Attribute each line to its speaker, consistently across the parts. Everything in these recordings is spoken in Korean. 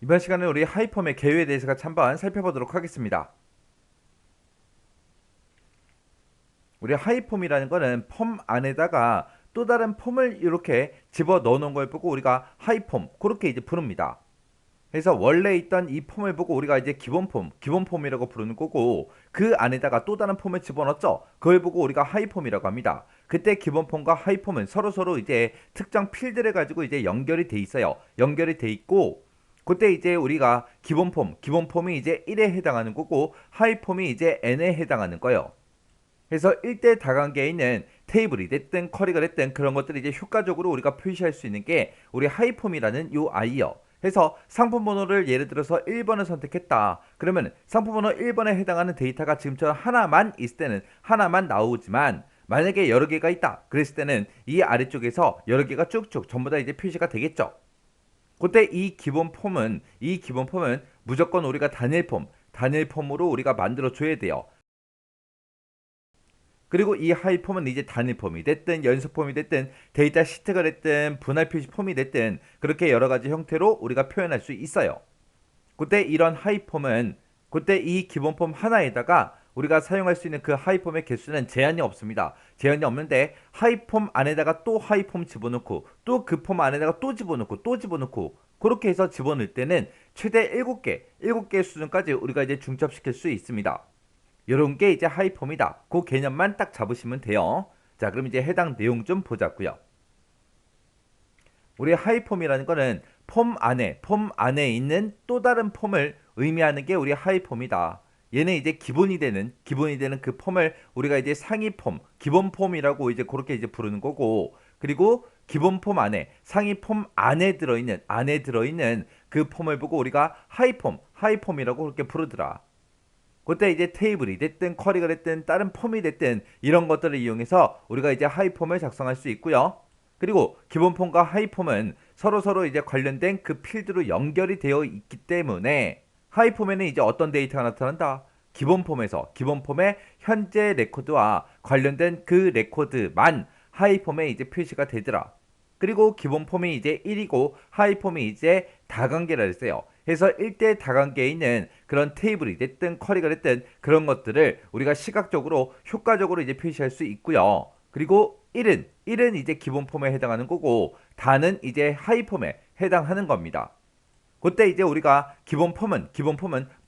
Speaker 1: 이번 시간에 우리 하이펌의 개요에 대해서 같이 한번 살펴보도록 하겠습니다. 우리 하이펌이라는 거는 펌 안에다가 또 다른 펌을 이렇게 집어 넣어 놓은 걸 보고 우리가 하이펌 그렇게 이제 부릅니다. 그래서 원래 있던 이 폼을 보고 우리가 이제 기본 폼이라고 부르는 거고, 그 안에다가 또 다른 폼을 집어넣었죠. 그걸 보고 우리가 하이폼이라고 합니다. 그때 기본 폼과 하이폼은 서로 이제 특정 필드를 가지고 이제 연결이 돼 있어요. 연결이 돼 있고, 그때 이제 우리가 기본 폼이 이제 1에 해당하는 거고, 하이폼이 이제 n에 해당하는 거예요. 그래서 1대 다관계에 있는 테이블이 됐든 커리가 됐든 그런 것들을 이제 효과적으로 우리가 표시할 수 있는 게 우리 하이폼이라는 요 아이요. 그래서 상품 번호를 예를 들어서 1번을 선택했다. 그러면 상품 번호 1번에 해당하는 데이터가 지금처럼 하나만 있을 때는 하나만 나오지만, 만약에 여러 개가 있다 그랬을 때는 이 아래쪽에서 여러 개가 쭉쭉 전부 다 이제 표시가 되겠죠. 그때 이 기본 폼은 무조건 우리가 단일 폼으로 우리가 만들어 줘야 돼요. 그리고 이 하이폼은 이제 단일 폼이 됐든 연속 폼이 됐든 데이터 시트가 됐든 분할 표시 폼이 됐든 그렇게 여러 가지 형태로 우리가 표현할 수 있어요. 그때 이런 하이폼은, 그때 이 기본 폼 하나에다가 우리가 사용할 수 있는 그 하이폼의 개수는 제한이 없습니다. 제한이 없는데 하이폼 안에다가 또 하이폼 집어넣고 또 그 폼 안에다가 또 집어넣고 또 집어넣고 그렇게 해서 집어넣을 때는 최대 7개 수준까지 우리가 이제 중첩시킬 수 있습니다. 요런 게 이제 하이폼이다. 그 개념만 딱 잡으시면 돼요. 자, 그럼 이제 해당 내용 좀 보자고요. 우리 하이폼이라는 거는 폼 안에 있는 또 다른 폼을 의미하는 게 우리 하이폼이다. 얘는 이제 기본이 되는 그 폼을 우리가 이제 상위 폼, 기본 폼이라고 이제 그렇게 이제 부르는 거고, 그리고 기본 폼 안에 상위 폼 안에 들어있는 그 폼을 보고 우리가 하이폼이라고 그렇게 부르더라. 그때 이제 테이블이 됐든 쿼리가 됐든 다른 폼이 됐든 이런 것들을 이용해서 우리가 이제 하이폼을 작성할 수 있고요. 그리고 기본 폼과 하이폼은 서로 이제 관련된 그 필드로 연결이 되어 있기 때문에 하이폼에는 이제 어떤 데이터가 나타난다. 기본 폼의 현재 레코드와 관련된 그 레코드만 하이폼에 이제 표시가 되더라. 그리고 기본 폼이 이제 1이고 하이폼이 이제 다관계라 했어요. 그래서 1대 다관계에 있는 그런 테이블이 됐든 쿼리가 됐든 그런 것들을 우리가 시각적으로 효과적으로 이제 표시할 수 있고요. 그리고 1은 이제 기본 폼에 해당하는 거고, 다는 이제 하이폼에 해당하는 겁니다. 그때 이제 우리가 기본 폼은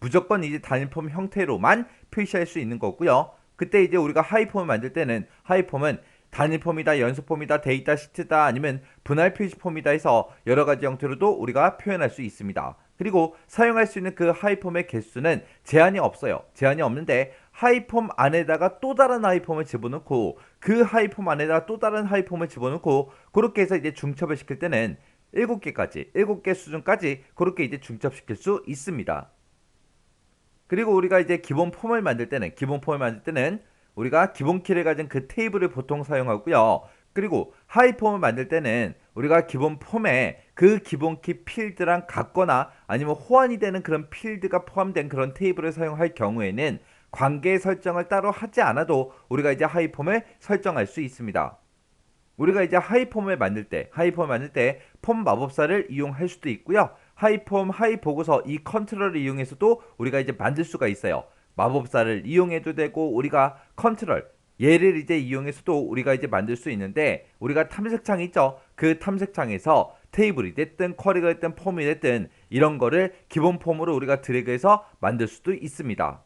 Speaker 1: 무조건 이제 단일 폼 형태로만 표시할 수 있는 거고요. 그때 이제 우리가 하이폼을 만들 때는 하이폼은 단일 폼이다, 연속 폼이다, 데이터 시트다, 아니면 분할 표시 폼이다 해서 여러 가지 형태로도 우리가 표현할 수 있습니다. 그리고 사용할 수 있는 그 하이폼의 개수는 제한이 없어요. 제한이 없는데 하이폼 안에다가 또 다른 하이폼을 집어넣고 그 하이폼 안에다가 또 다른 하이폼을 집어넣고 그렇게 해서 이제 중첩을 시킬 때는 7개 수준까지 그렇게 이제 중첩시킬 수 있습니다. 그리고 우리가 이제 기본 폼을 만들 때는 우리가 기본 키를 가진 그 테이블을 보통 사용하고요. 그리고 하이폼을 만들 때는 우리가 기본 폼에 그 기본 키 필드랑 같거나 아니면 호환이 되는 그런 필드가 포함된 그런 테이블을 사용할 경우에는 관계 설정을 따로 하지 않아도 우리가 이제 하이폼을 설정할 수 있습니다. 우리가 이제 하이폼을 만들 때 폼 마법사를 이용할 수도 있고요. 하이폼, 하이보고서 이 컨트롤을 이용해서도 우리가 이제 만들 수가 있어요. 마법사를 이용해도 되고 우리가 컨트롤 얘를 이제 이용해서도 우리가 이제 만들 수 있는데, 우리가 탐색창 있죠? 그 탐색창에서 테이블이 됐든 쿼리가 됐든 폼이 됐든 이런 거를 기본 폼으로 우리가 드래그해서 만들 수도 있습니다.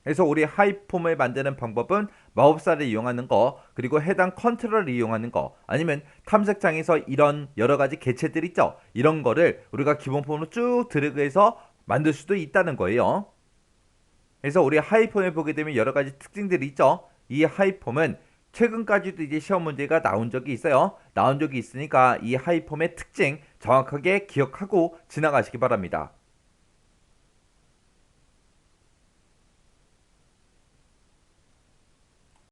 Speaker 1: 그래서 우리 하이폼을 만드는 방법은 마법사를 이용하는 거, 그리고 해당 컨트롤을 이용하는 거, 아니면 탐색창에서 이런 여러 가지 개체들 있죠? 이런 거를 우리가 기본폼으로 쭉 드래그해서 만들 수도 있다는 거예요. 그래서 우리 하이폼을 보게 되면 여러 가지 특징들이 있죠? 이 하이폼은 최근까지도 이제 시험 문제가 나온 적이 있어요. 나온 적이 있으니까 이 하이폼의 특징 정확하게 기억하고 지나가시기 바랍니다.